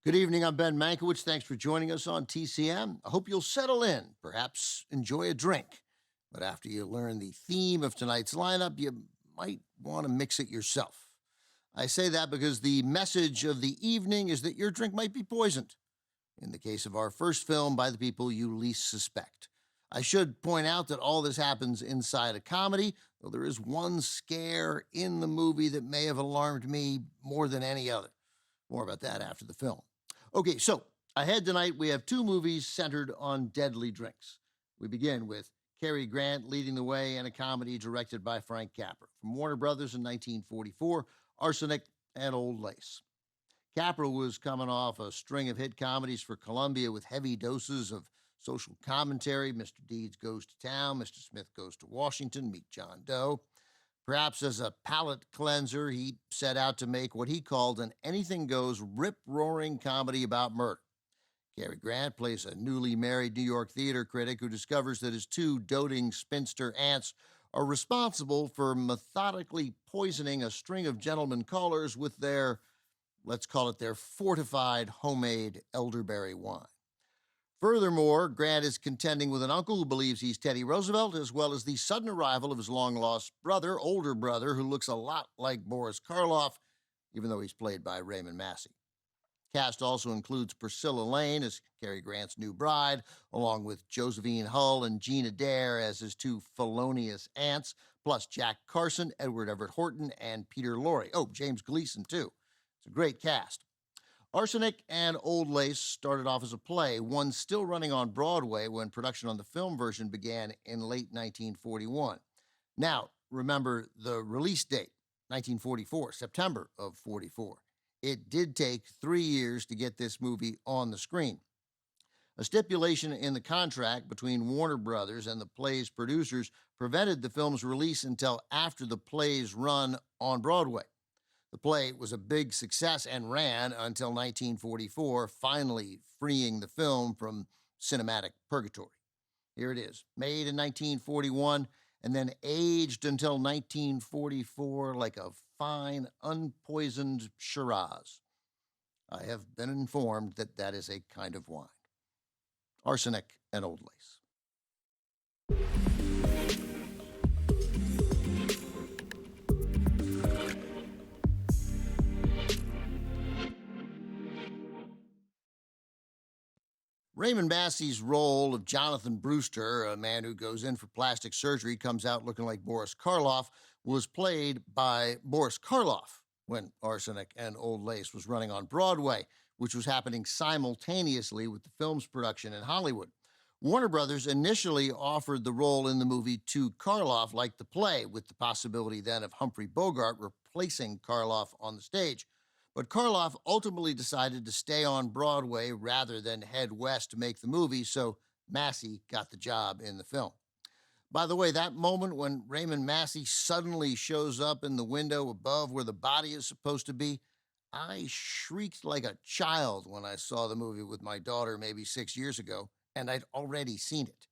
Good evening. I'm Ben Mankiewicz. Thanks for joining us on TCM. I hope you'll settle in, perhaps enjoy a drink. But after you learn the theme of tonight's lineup, you might want to mix it yourself. I say that because the message of the evening is that your drink might be poisoned, in the case of our first film, by the people you least suspect. I should point out that all this happens inside a comedy, though there is one scare in the movie that may have alarmed me more than any other. More about that after the film. Okay, so ahead tonight, we have two movies centered on deadly drinks. We begin with Cary Grant leading the way in a comedy directed by Frank Capra from Warner Brothers in 1944, Arsenic and Old Lace. Capra was coming off a string of hit comedies for Columbia with heavy doses of social commentary. Mr. Deeds Goes to Town, Mr. Smith Goes to Washington, Meet John Doe. Perhaps as a palate cleanser, he set out to make what he called an anything-goes, rip-roaring comedy about murder. Cary Grant plays a newly married New York theater critic who discovers that his two doting spinster aunts are responsible for methodically poisoning a string of gentlemen callers with their, let's call it their fortified homemade elderberry wine. Furthermore, Grant is contending with an uncle who believes he's Teddy Roosevelt, as well as the sudden arrival of his long-lost brother, older brother, who looks a lot like Boris Karloff, even though he's played by Raymond Massey. Cast also includes Priscilla Lane as Cary Grant's new bride, along with Josephine Hull and Gina Dare as his two felonious aunts, plus Jack Carson, Edward Everett Horton, and Peter Lorre. Oh, James Gleason, too. It's a great cast. Arsenic and Old Lace started off as a play, one still running on Broadway when production on the film version began in late 1941. Now, remember the release date, 1944, September of 44. It did take 3 years to get this movie on the screen. A stipulation in the contract between Warner Brothers and the play's producers prevented the film's release until after the play's run on Broadway. The play was a big success and ran until 1944, finally freeing the film from cinematic purgatory. Here it is, made in 1941 and then aged until 1944 like a fine, unpoisoned Shiraz. I have been informed that that is a kind of wine. Arsenic and Old Lace. Raymond Massey's role of Jonathan Brewster, a man who goes in for plastic surgery, comes out looking like Boris Karloff, was played by Boris Karloff when Arsenic and Old Lace was running on Broadway, which was happening simultaneously with the film's production in Hollywood. Warner Brothers initially offered the role in the movie to Karloff like the play, with the possibility then of Humphrey Bogart replacing Karloff on the stage. But Karloff ultimately decided to stay on Broadway rather than head west to make the movie, so Massey got the job in the film. By the way, that moment when Raymond Massey suddenly shows up in the window above where the body is supposed to be, I shrieked like a child when I saw the movie with my daughter maybe 6 years ago, and I'd already seen it.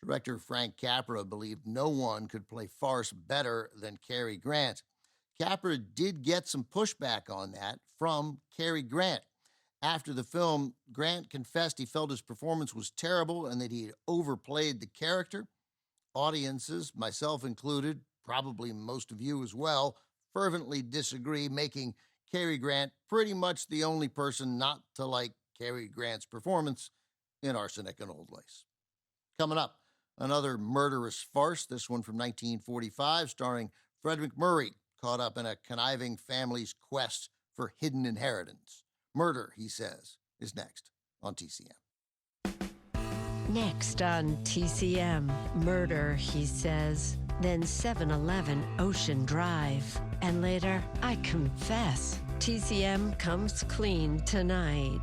Director Frank Capra believed no one could play farce better than Cary Grant. Capra did get some pushback on that from Cary Grant. After the film, Grant confessed he felt his performance was terrible and that he had overplayed the character. Audiences, myself included, probably most of you as well, fervently disagree, making Cary Grant pretty much the only person not to like Cary Grant's performance in Arsenic and Old Lace. Coming up, another murderous farce, this one from 1945, starring Fred MacMurray, caught up in a conniving family's quest for hidden inheritance. Murder, he says, is next on TCM. Next on TCM, Murder, he says. Then 7-Eleven Ocean Drive. And later, I confess. TCM comes clean tonight.